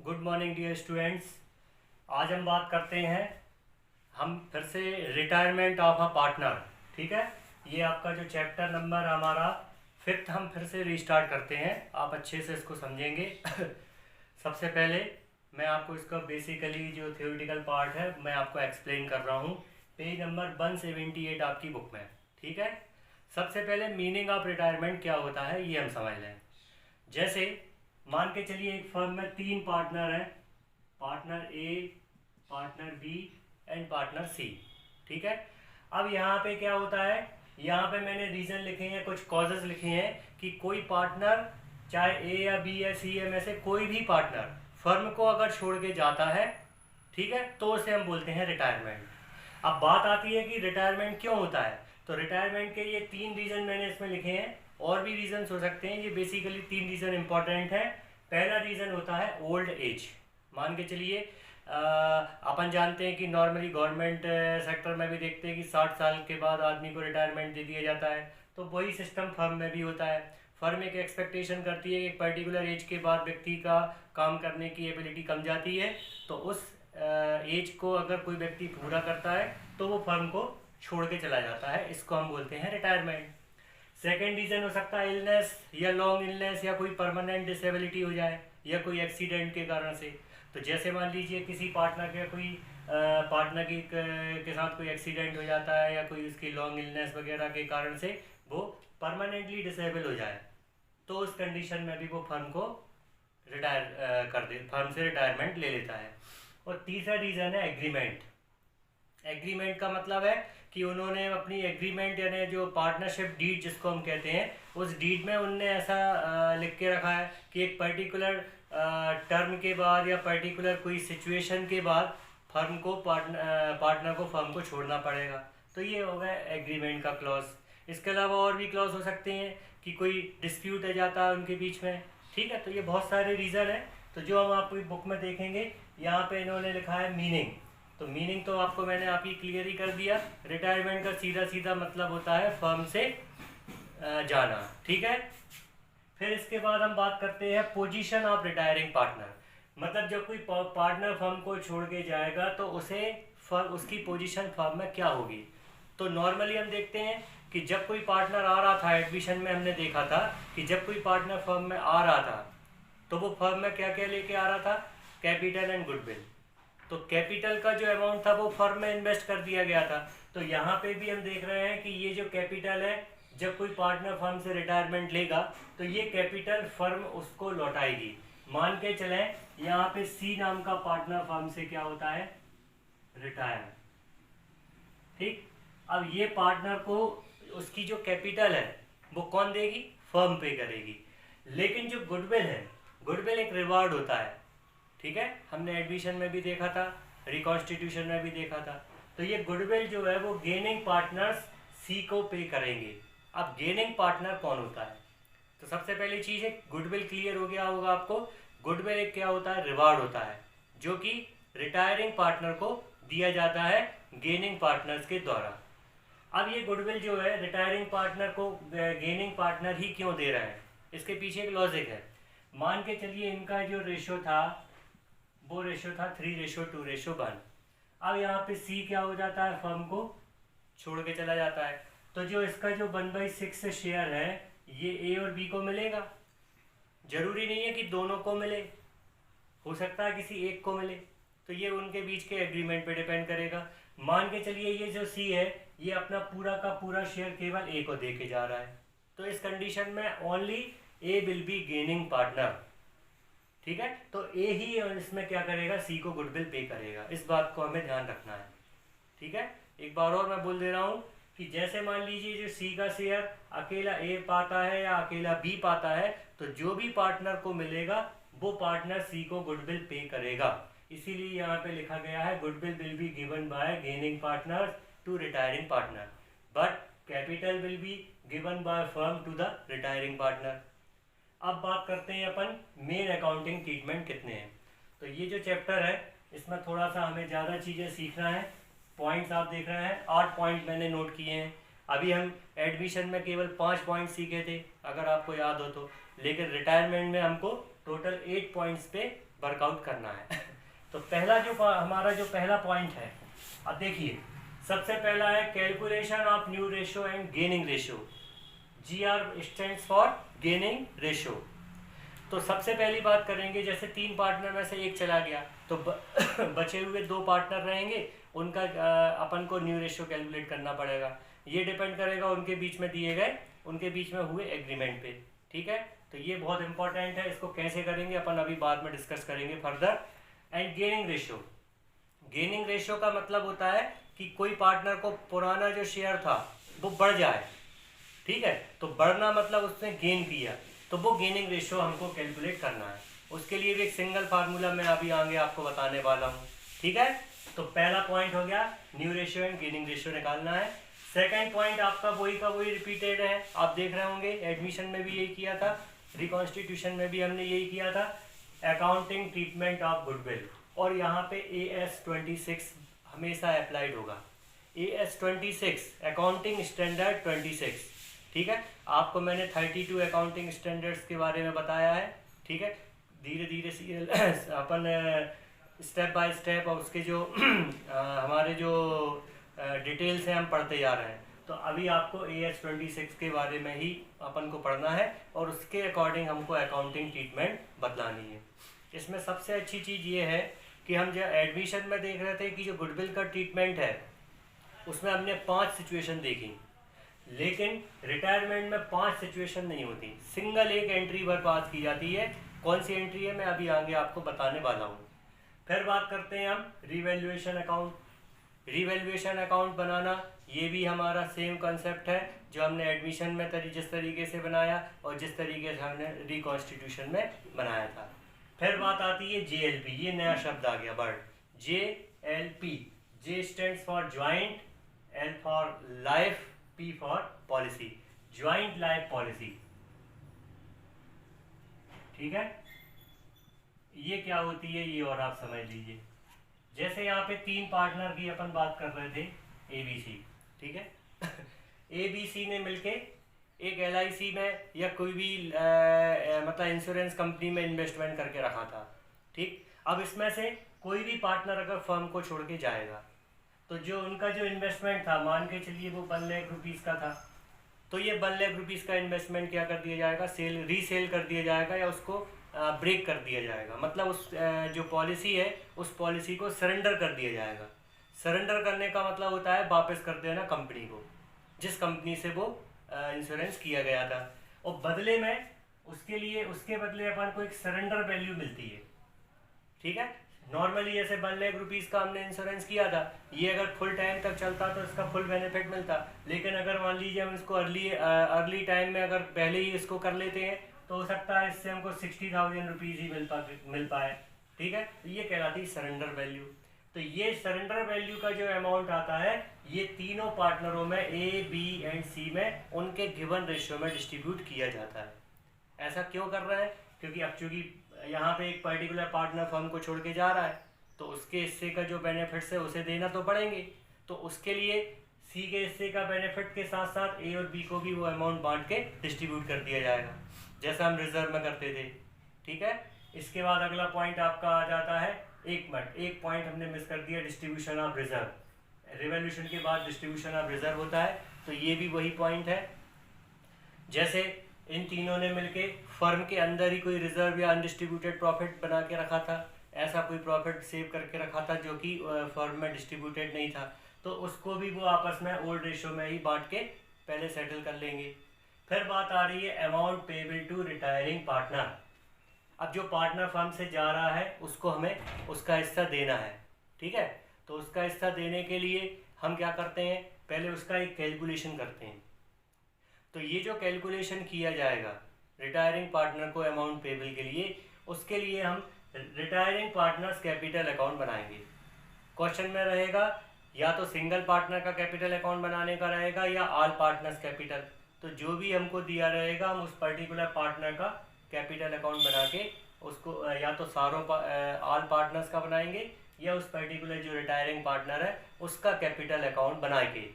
Good morning dear students. आज हम बात करते हैं हम फिर से रिटायरमेंट ऑफ अ पार्टनर। ठीक है, ये आपका जो चैप्टर नंबर हमारा फिफ्थ हम फिर से रीस्टार्ट करते हैं। आप अच्छे से इसको समझेंगे। सबसे पहले मैं आपको इसका बेसिकली जो थ्योरेटिकल पार्ट है मैं आपको एक्सप्लेन कर रहा हूँ पेज नंबर 178 आपकी बुक में। ठीक है, सबसे पहले मीनिंग ऑफ रिटायरमेंट क्या होता है ये हम समझ लें। जैसे मान के चलिए एक फर्म में 3 पार्टनर हैं, partner A, partner B and partner C. ठीक है, अब यहाँ पे क्या होता है, यहाँ पे मैंने रीज़न लिखे हैं, कुछ कॉजेज़ लिखे हैं कि कोई पार्टनर चाहे ए या बी या सी में से कोई भी पार्टनर फर्म को अगर छोड़ के जाता है, ठीक है, तो उसे हम बोलते हैं रिटायरमेंट। अब बात आती है कि रिटायरमेंट क्यों होता है, तो रिटायरमेंट के ये 3 रीज़न मैंने इसमें लिखे हैं, और भी रीज़न हो सकते हैं। ये बेसिकली 3 रीज़न इंपॉर्टेंट हैं। पहला रीज़न होता है ओल्ड एज। मान के चलिए अपन जानते हैं कि नॉर्मली गवर्नमेंट सेक्टर में भी देखते हैं कि 60 साल के बाद आदमी को रिटायरमेंट दे दिया जाता है, तो वही सिस्टम फर्म में भी होता है। फर्म एक एक्सपेक्टेशन करती है कि एक पर्टिकुलर एज के बाद व्यक्ति का काम करने की एबिलिटी कम जाती है, तो उस एज को अगर कोई व्यक्ति पूरा करता है तो वो फर्म को छोड़ के चला जाता है, इसको हम बोलते हैं रिटायरमेंट। सेकेंड रीज़न हो सकता है इलनेस या लॉन्ग इलनेस, या कोई परमानेंट डिसेबिलिटी हो जाए या कोई एक्सीडेंट के कारण से। तो जैसे मान लीजिए किसी पार्टनर के साथ कोई एक्सीडेंट हो जाता है या कोई उसकी लॉन्ग इलनेस वगैरह के कारण से वो परमानेंटली डिसेबल हो जाए, तो उस कंडीशन में भी वो फर्म को फर्म से रिटायरमेंट ले लेता है। और तीसरा रीज़न है एग्रीमेंट। एग्रीमेंट का मतलब है कि उन्होंने अपनी एग्रीमेंट यानी जो पार्टनरशिप डीड जिसको हम कहते हैं, उस डीड में उनने ऐसा लिख के रखा है कि एक पर्टिकुलर टर्म के बाद या पर्टिकुलर कोई सिचुएशन के बाद फर्म को पार्टनर को फर्म को छोड़ना पड़ेगा। तो ये हो गया एग्रीमेंट का क्लॉज। इसके अलावा और भी क्लॉज हो सकते हैं कि कोई डिस्प्यूट आ जाता है उनके बीच में। ठीक है, तो ये बहुत सारे रीज़न हैं। तो जो हम आपकी बुक में देखेंगे, यहाँ पे इन्होंने लिखा है मीनिंग। तो मीनिंग तो आपको मैंने आप ही क्लियर ही कर दिया। रिटायरमेंट का सीधा सीधा मतलब होता है फर्म से जाना। ठीक है, फिर इसके बाद हम बात करते हैं पोजीशन ऑफ रिटायरिंग पार्टनर। मतलब जब कोई पार्टनर फर्म को छोड़ के जाएगा तो उसकी पोजीशन फर्म में क्या होगी। तो नॉर्मली हम देखते हैं कि जब कोई पार्टनर आ रहा था, एडमिशन में हमने देखा था कि जब कोई पार्टनर फर्म में आ रहा था तो वो फर्म में क्या क्या लेके आ रहा था, कैपिटल एंड गुडविल। तो कैपिटल का जो अमाउंट था वो फर्म में इन्वेस्ट कर दिया गया था। तो यहाँ पे भी हम देख रहे हैं कि ये जो कैपिटल है, जब कोई पार्टनर फर्म से रिटायरमेंट लेगा तो ये कैपिटल फर्म उसको लौटाएगी। मान के चलें यहाँ पे सी नाम का पार्टनर फर्म से क्या होता है, रिटायर। ठीक, अब ये पार्टनर को उसकी जो कैपिटल है वो कौन देगी, फर्म पे करेगी। लेकिन जो गुडविल है, गुडविल एक रिवार्ड होता है। ठीक है, हमने एडमिशन में भी देखा था, रिकॉन्स्टिट्यूशन में भी देखा था। तो ये गुडविल जो है वो गेनिंग पार्टनर्स सी को पे करेंगे। अब गेनिंग पार्टनर कौन होता है, तो सबसे पहली चीज़ है गुडविल क्लियर हो गया होगा आपको। गुडविल एक क्या होता है, रिवार्ड होता है, जो कि रिटायरिंग पार्टनर को दिया जाता है गेनिंग पार्टनर्स के द्वारा। अब ये गुडविल जो है रिटायरिंग पार्टनर को गेनिंग पार्टनर ही क्यों दे रहे हैं, इसके पीछे एक लॉजिक है। मान के चलिए इनका जो रेशो था वो रेशो था 3:2:1। अब यहाँ पे सी क्या हो जाता है, फर्म को छोड़ के चला जाता है। तो जो इसका जो 1/6 शेयर है ये ए और बी को मिलेगा। जरूरी नहीं है कि दोनों को मिले, हो सकता है किसी एक को मिले। तो ये उनके बीच के एग्रीमेंट पे डिपेंड करेगा। मान के चलिए ये जो सी है ये अपना पूरा का पूरा शेयर केवल ए को दे के जा रहा है, तो इस कंडीशन में only A will be gaining partner. ठीक है, तो ए ही इसमें क्या करेगा, सी को गुडविल पे करेगा। इस बात को हमें ध्यान रखना है। ठीक है, एक बार और मैं बोल दे रहा हूँ कि जैसे मान लीजिए जो सी का शेयर अकेला ए पाता है या अकेला बी पाता है, तो जो भी पार्टनर को मिलेगा वो पार्टनर सी को गुडविल पे करेगा। इसीलिए यहाँ पे लिखा गया है goodwill will be given by gaining partner to retiring partner, but capital will be given by firm to the retiring partner. अब बात करते हैं अपन मेन अकाउंटिंग ट्रीटमेंट कितने हैं। तो ये जो चैप्टर है इसमें थोड़ा सा हमें ज़्यादा चीज़ें सीखना है। पॉइंट्स आप देख रहे हैं, 8 पॉइंट मैंने नोट किए हैं। अभी हम एडमिशन में केवल 5 पॉइंट सीखे थे, अगर आपको याद हो तो, लेकिन रिटायरमेंट में हमको टोटल 8 पॉइंट्स पे वर्कआउट करना है। तो पहला जो हमारा जो पहला पॉइंट है, अब देखिए सबसे पहला है calculation of new ratio and gaining ratio. GR stands for gaining ratio. तो सबसे पहली बात करेंगे, जैसे 3 पार्टनर में से एक चला गया तो बचे हुए 2 पार्टनर रहेंगे, उनका अपन को न्यू रेशियो कैलकुलेट करना पड़ेगा। ये डिपेंड करेगा उनके बीच में दिए गए, उनके बीच में हुए एग्रीमेंट पे। ठीक है, तो ये बहुत इंपॉर्टेंट है, इसको कैसे करेंगे अपन अभी बाद में डिस्कस करेंगे further. And gaining ratio, gaining ratio का मतलब होता है कि कोई पार्टनर को पुराना जो शेयर था वो बढ़ जाए। ठीक है, तो बढ़ना मतलब उसने गेन किया, तो वो गेनिंग रेशियो हमको कैलकुलेट करना है। उसके लिए भी एक सिंगल फार्मूला मैं अभी आगे आपको बताने वाला हूँ। ठीक है, तो पहला पॉइंट हो गया new ratio and gaining ratio निकालना है। सेकंड पॉइंट आपका वही का वही रिपीटेड है, आप देख रहे होंगे एडमिशन में भी यही किया था, रिकॉन्स्टिट्यूशन में भी हमने यही किया था, अकाउंटिंग ट्रीटमेंट ऑफ गुडविल। और यहाँ पे AS26 हमेशा अप्लाइड होगा, AS26 अकाउंटिंग स्टैंडर्ड 26। ठीक है, आपको मैंने 32 अकाउंटिंग स्टैंडर्ड्स के बारे में बताया है। ठीक है, धीरे धीरे अपन स्टेप बाय स्टेप और उसके जो हमारे जो डिटेल्स हैं हम पढ़ते जा रहे हैं। तो अभी आपको AS26 के बारे में ही अपन को पढ़ना है और उसके अकॉर्डिंग हमको अकाउंटिंग ट्रीटमेंट बतलानी है। इसमें सबसे अच्छी चीज़ ये है कि हम जो एडमिशन में देख रहे थे कि जो गुडविल का ट्रीटमेंट है उसमें हमने 5 सिचुएशन देखी, लेकिन रिटायरमेंट में 5 सिचुएशन नहीं होती, सिंगल एक एंट्री पर पास की जाती है। कौन सी एंट्री है मैं अभी आगे आपको बताने वाला हूँ। फिर बात करते हैं हम रिवैल्यूएशन अकाउंट। रिवैल्यूएशन अकाउंट बनाना ये भी हमारा सेम कंसेप्ट है जो हमने एडमिशन में जिस तरीके से बनाया और जिस तरीके से हमने रिकॉन्स्टिट्यूशन में बनाया था। फिर बात आती है JLP, ये नया शब्द आ गया word, JLP। J stands for joint, L for life, P for policy, joint life policy. ठीक है, ये क्या होती है ये और आप समझ लीजिए। जैसे यहाँ पे 3 पार्टनर की अपन बात कर रहे थे ABC। ठीक है ABC ने मिलके एक LIC में या कोई भी मतलब इंश्योरेंस कंपनी में इन्वेस्टमेंट करके रखा था। ठीक, अब इसमें से कोई भी पार्टनर अगर फर्म को छोड़ के जाएगा तो जो उनका जो इन्वेस्टमेंट था, मान के चलिए वो 1 लाख रुपीज़ का था, तो ये 1 लाख रुपीज़ का इन्वेस्टमेंट क्या कर दिया जाएगा, रीसेल कर दिया जाएगा या उसको ब्रेक कर दिया जाएगा। मतलब उस जो पॉलिसी है उस पॉलिसी को सरेंडर कर दिया जाएगा। सरेंडर करने का मतलब होता है वापस कर देना कंपनी को, जिस कंपनी से वो इंश्योरेंस किया गया था, और बदले में उसके बदले अपन को एक सरेंडर वैल्यू मिलती है। ठीक है, नॉर्मली जैसे 1 लाख रुपीज़ का हमने इंश्योरेंस किया था, ये अगर फुल टाइम तक चलता तो इसका फुल बेनिफिट मिलता, लेकिन अगर मान लीजिए हम इसको अर्ली टाइम में अगर पहले ही इसको कर लेते हैं तो हो सकता है इससे हमको 60,000 रुपीज़ ही मिल पाए। ठीक है, तो ये कहलाती है सरेंडर वैल्यू। तो ये सरेंडर वैल्यू का जो अमाउंट आता है ये तीनों पार्टनरों में A, B एंड C में उनके गिवन रेशियो में डिस्ट्रीब्यूट किया जाता है। ऐसा क्यों कर रहे हैं, क्योंकि अब चूँकि यहाँ पे एक पर्टिकुलर पार्टनर फर्म को छोड़ के जा रहा है तो उसके हिस्से का जो बेनिफिट्स है उसे देना तो पड़ेंगे, तो उसके लिए C के हिस्से का बेनिफिट के साथ साथ A और B को भी वो अमाउंट बांट के डिस्ट्रीब्यूट कर दिया जाएगा, जैसा हम रिजर्व में करते थे। ठीक है, इसके बाद अगला पॉइंट आपका आ जाता है, एक पॉइंट हमने मिस कर दिया, डिस्ट्रीब्यूशन ऑफ रिजर्व। रिवॉल्यूशन के बाद डिस्ट्रीब्यूशन ऑफ रिजर्व होता है, तो ये भी वही पॉइंट है। जैसे इन तीनों ने मिलके फर्म के अंदर ही कोई रिजर्व या अनडिस्ट्रीब्यूटेड प्रॉफिट बना के रखा था, ऐसा कोई प्रॉफिट सेव करके रखा था जो कि फर्म में डिस्ट्रीब्यूटेड नहीं था, तो उसको भी वो आपस में ओल्ड रेशियो में ही बांट के पहले सेटल कर लेंगे। फिर बात आ रही है amount payable to retiring partner. अब जो पार्टनर फर्म से जा रहा है उसको हमें उसका हिस्सा देना है। ठीक है, तो उसका हिस्सा देने के लिए हम क्या करते हैं, पहले उसका एक कैलकुलेशन करते हैं। तो ये जो कैलकुलेशन किया जाएगा रिटायरिंग पार्टनर को अमाउंट पेबल के लिए, उसके लिए हम रिटायरिंग पार्टनर्स कैपिटल अकाउंट बनाएंगे। क्वेश्चन में रहेगा या तो सिंगल पार्टनर का कैपिटल अकाउंट बनाने का रहेगा या ऑल पार्टनर्स कैपिटल, तो जो भी हमको दिया रहेगा हम उस पर्टिकुलर पार्टनर का कैपिटल अकाउंट बना के उसको या तो सारों ऑल पार्टनर्स का बनाएंगे या उस पर्टिकुलर जो रिटायरिंग पार्टनर है उसका कैपिटल अकाउंट बना के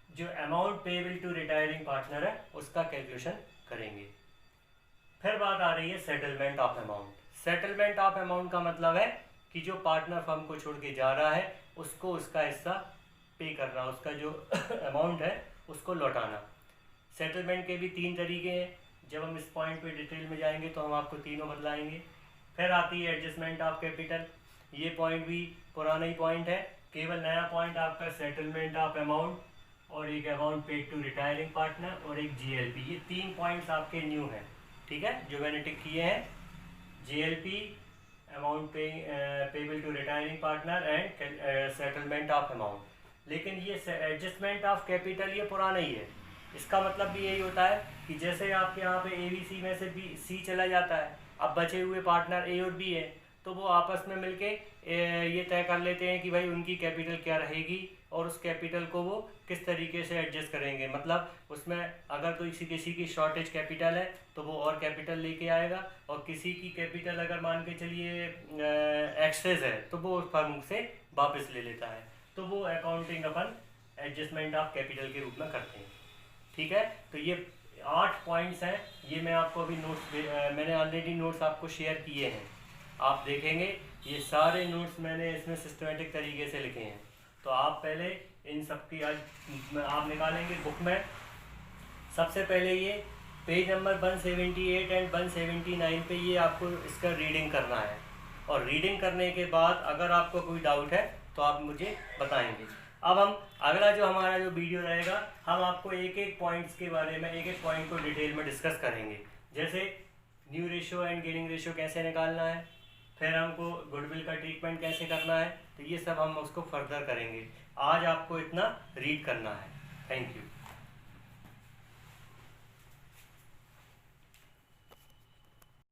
जो amount payable to retiring partner है उसका कैलकुलेशन करेंगे। फिर बात आ रही है settlement of amount. Settlement of amount का मतलब है कि जो पार्टनर फर्म को छोड़ के जा रहा है उसको उसका हिस्सा पे करना, उसका जो अमाउंट है उसको लौटाना। सेटलमेंट के भी 3 तरीके हैं, जब हम इस पॉइंट पे डिटेल में जाएंगे तो हम आपको तीनों बतलाएंगे। फिर आती है एडजस्टमेंट ऑफ कैपिटल, ये पॉइंट भी पुराना ही पॉइंट है, केवल नया पॉइंट आपका सेटलमेंट ऑफ अमाउंट और एक amount paid to retiring partner और एक जीएलपी, ये 3 पॉइंट्स आपके न्यू हैं, ठीक है, जो मैंने टिक किए हैं, GLP, amount payable to retiring partner and settlement of amount. लेकिन ये एडजस्टमेंट ऑफ कैपिटल ये पुराना ही है। इसका मतलब भी यही होता है कि जैसे आपके यहाँ पे ABC में से सी चला जाता है, अब बचे हुए पार्टनर ए और बी है, तो वो आपस में मिलके ये तय कर लेते हैं कि भाई उनकी कैपिटल क्या रहेगी और उस कैपिटल को वो किस तरीके से एडजस्ट करेंगे। मतलब उसमें अगर कोई किसी की शॉर्टेज कैपिटल है तो वो और कैपिटल लेके आएगा, और किसी की कैपिटल अगर मान के चलिए एक्सेस है तो वो उस फर्म से वापस ले लेता है। तो वो accounting upon adjustment of capital के रूप में करते हैं, ठीक है। तो ये 8 पॉइंट्स हैं, ये मैं आपको अभी नोट्स मैंने ऑलरेडी नोट्स आपको शेयर किए हैं, आप देखेंगे ये सारे नोट्स मैंने इसमें सिस्टमेटिक तरीके से लिखे हैं। तो आप पहले इन सब की आज आप निकालेंगे बुक में। सबसे पहले ये पेज नंबर 178 एंड 179 पे ये आपको इसका रीडिंग करना है, और रीडिंग करने के बाद अगर आपको कोई डाउट है तो आप मुझे बताएंगे। अब हम अगला जो हमारा जो वीडियो रहेगा, हम आपको एक एक पॉइंट्स के बारे में, एक एक पॉइंट को डिटेल में डिस्कस करेंगे, जैसे new ratio and gaining ratio कैसे निकालना है, फिर हमको गुडविल का ट्रीटमेंट कैसे करना है, तो ये सब हम उसको फर्दर करेंगे। आज आपको इतना रीड करना है। Thank you.